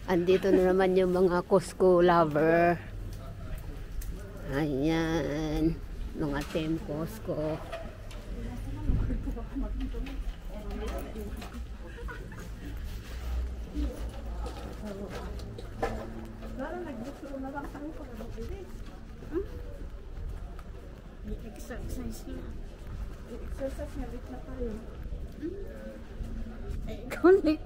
Andito na naman yung mga Costco lover. Ayan. Mga team Costco. Exercise na. Exercise na lit na tayo. Ikaw lit.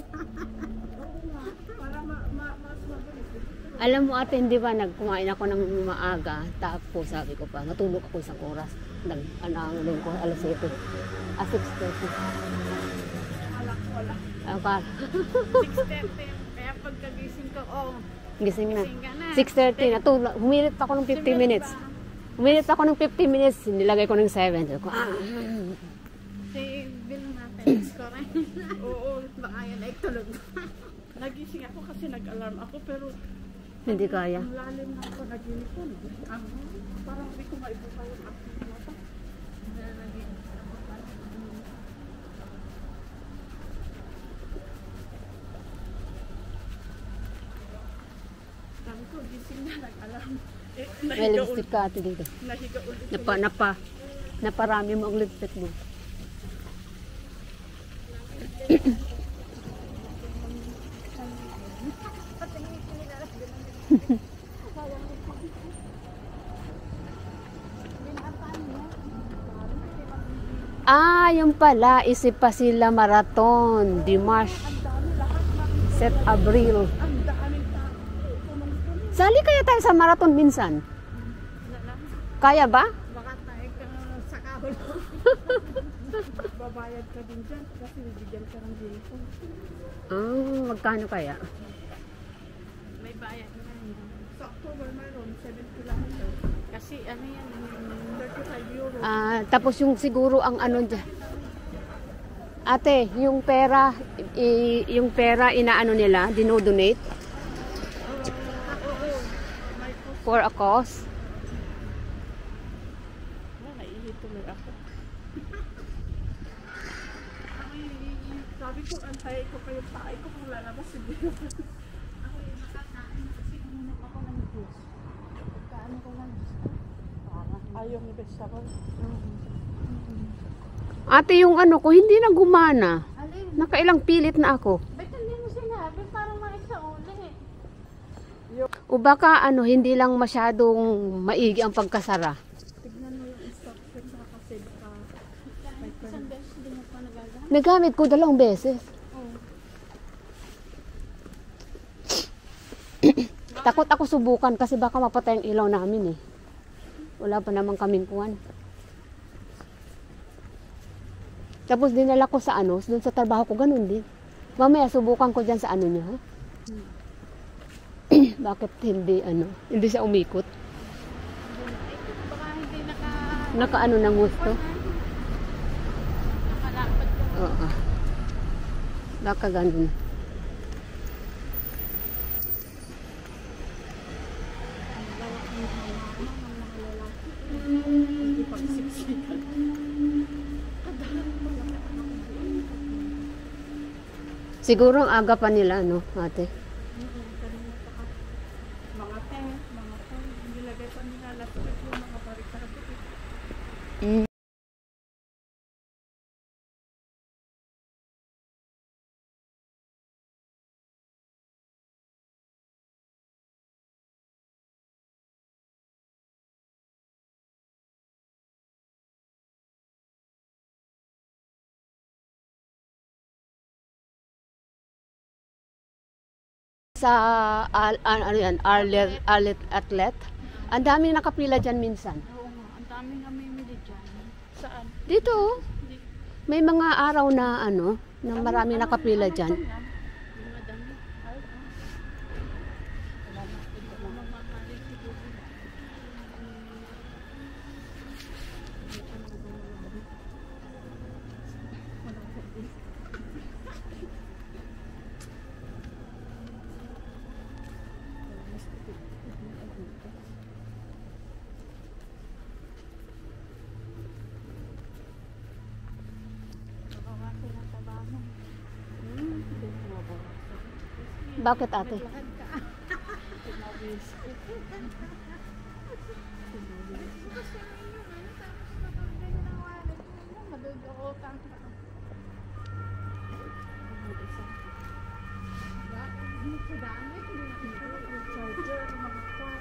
Para mas mabilis. Alam mo ate, hindi ba nagkumain ako ng maaga, tapos sabi ko pa, natulog ako isang oras. Nag-ananguling ko, alas 7. 6:30. Wala. 6:30. Kaya pagkagising ko, Gising na. gising ka na. 6:30, natulog. Humirit ako ng 50 minutes. Humirit ako ng 50 minutes, nilagay ko ng 7. Sabi ko, Si Bill natin, score. Oo, baka yan ay tulog. Nagising ako kasi nag-alarm ako, pero hindi kaya. ang lalim na ako nag-uniform. Parang hindi ko maibuka yung aking mata. Sabi ko, gising na, nag-alarm. May lipstick ka ate dito. Nahiga ulit. Naparami mo ang lipstick mo. Yung pala, isip pa sila marathon, Dimash, Set Abril. Ang daming tao. Sali kaya tayo sa marathon minsan? Kaya ba? Baka tayo sa kahol. Babayad ka din dyan kasi bibigyan ka ng uniform. Magkano kaya? May bayad na yun. Sa October mayroon, 7 kilometers. Kasi ano yan, 35 euro. Tapos yung siguro ang ano dyan. Ate, yung pera inaano nila, dinodonate? For a cause? Naiihit tuloy ako. Sabi ko, antay ko kayo tayo ko kung lalabas hindi. Ako yung nakakain kasi umunok ako ng juice. Kaano ko ng juice? Ayaw ni vegetable. Ate, yung ano ko, hindi na gumana. Nakailang pilit na ako. Ba't hindi mo sinabi? Parang maisauli eh. O baka hindi lang masyadong maigi ang pagkasara. Tignan mo yung instruction sa kasi baka isang beses din mo pa nagagamit. Nagamit ko 2 beses. Takot ako subukan kasi baka mapatay ang ilaw namin eh. Wala pa naman kaming kuwan. Tapos dinala ko sa doon sa trabaho ko, ganun din. Mamaya subukan ko dyan sa niya, ha? Bakit hindi, hindi siya umikot? Baka hindi Naka ng gusto? nakalapad ka. Oo. Baka ganun. Hindi pagsiksikan. Siguro ang aga pa nila, no, ate? Mga tent, nilagay pa nila lastik yung mga barikado. Sa Arlet Atlet, ang daming nakapila dyan minsan. Oo nga, ang daming namimili dyan. Saan? Dito, may mga araw na na marami nakapila dyan. Mga dami. Wala na. Mamamali siguro. Bakit ate? Naglakad ka. Tinawis ko. Kasi yun, tapos nakagano ng wallet mo. Madudukotan ka. Charger, mga kwan,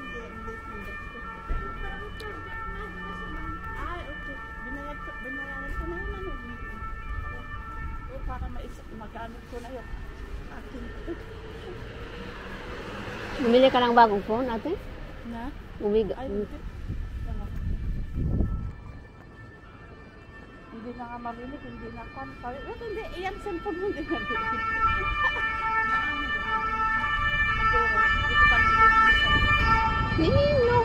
ay, okay. Binayaran ko na yun, ano? O, para magamit ko na yun. Akin. Bumili ka ng bagong phone ate? Na? Umiga. Ay, hindi. Ano? Hindi na nga marinig, hindi na kwan. Hindi, iyan cellphone mo, hindi na marinig. Siguro, hindi ko pa nilinis. Nino,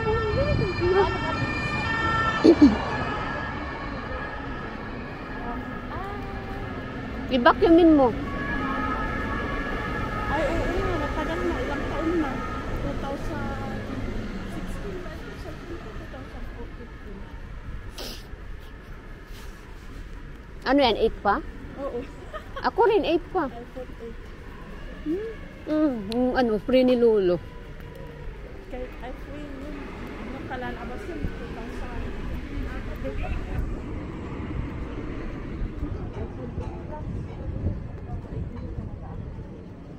i-vacuumin mo. Ay, oo nga, matagal na, ilang taon na. 2016 ba? 2015. Ano yan, 8 pa? Oo. Ako rin, 8 pa. iPhone 8. Yung ano, free ni Lolo. Kay iPhone yun. Nung kalalabas yun, 2000.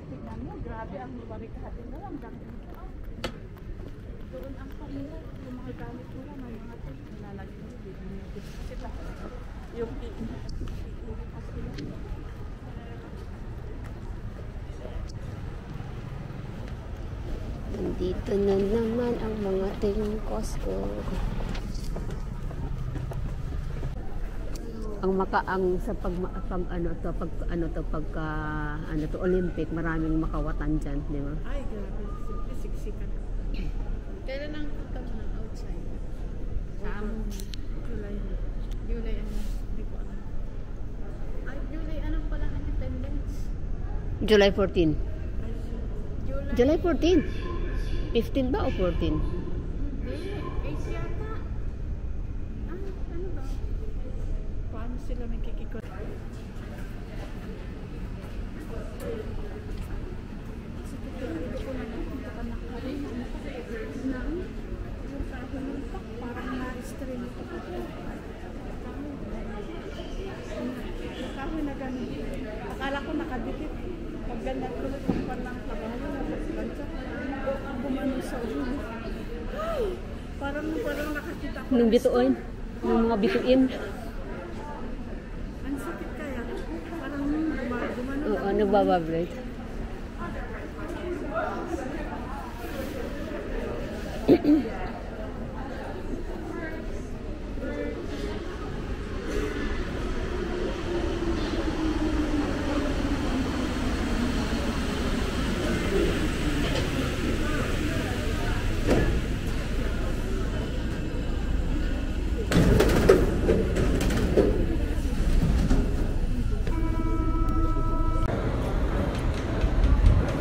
Tignan mo, grabe ang barikade na lang. Doon ang kanila, yung mga gamit nila, may mga ito, nilalagay mo, bibinigis sila. Yung iipas sila. Nandito na naman ang mga ting Costco. Ang sa pagka Olympic, maraming makawatan diyan, di ba? Ay, grabe. Siksikan. Kailan ang punta mo ng outside? July. July ano? Hindi ko alam. Ay, July ano pala ang independence? July 14. July. July 14. 15 ba o 14? Hindi. 8 yata. Ano ba? Paano sila may kikikot? Parang na-stream ito po. Kahoy na ganun. Akala ko nakadikit. Pag ganyan ko na pagpan ng trabaho na pagbansa. Ang bumano sa ulo. Ay! Parang nakakita ko. Nung bituin, nung mga bituin. Ang sakit kaya. Parang gumano. Oo, nagbababrate.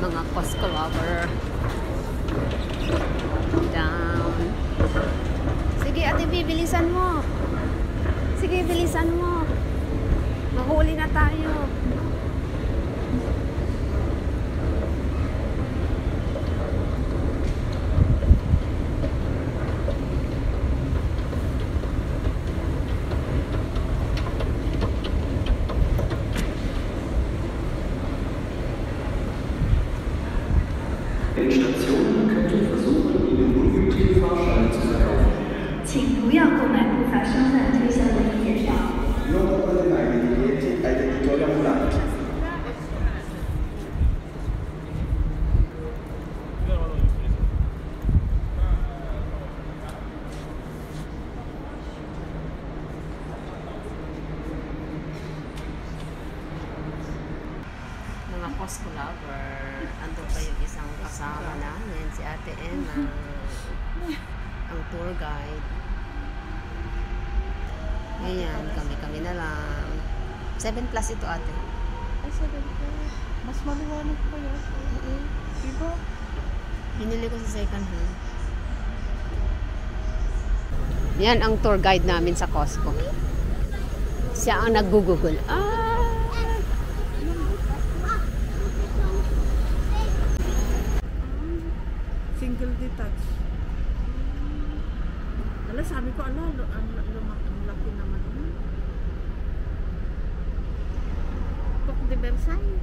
Mga Costco lover. Down. Sige ate, bibilisan mo. Sige, bilisan mo. Mahuli na tayo. Den Stationen könnt ihr versuchen, ihnen ungültige Fahrscheine zu verkaufen. 请不要购买不法商贩推销的意见上。 Non potete mai dei biglietti ai venditori ambulanti. Mga Costco lover. Ando pa yung isang kasama namin, si Ate Emma. Ang tour guide. Ayan, kami na lang. 7 plus ito ate. Ay, 7 ka. Mas maliwanag pa yun. Diba? Binili ko sa second hand. Yan ang tour guide namin sa Costco. Siya ang nag-google. detached. Ala, sabi ko, ala, ang laki naman yun. Pok de Versailles.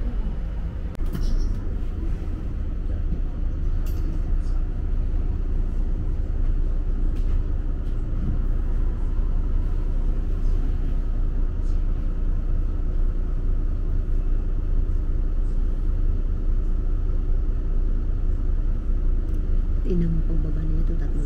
Tingnan mo pagbaba nito, tatlo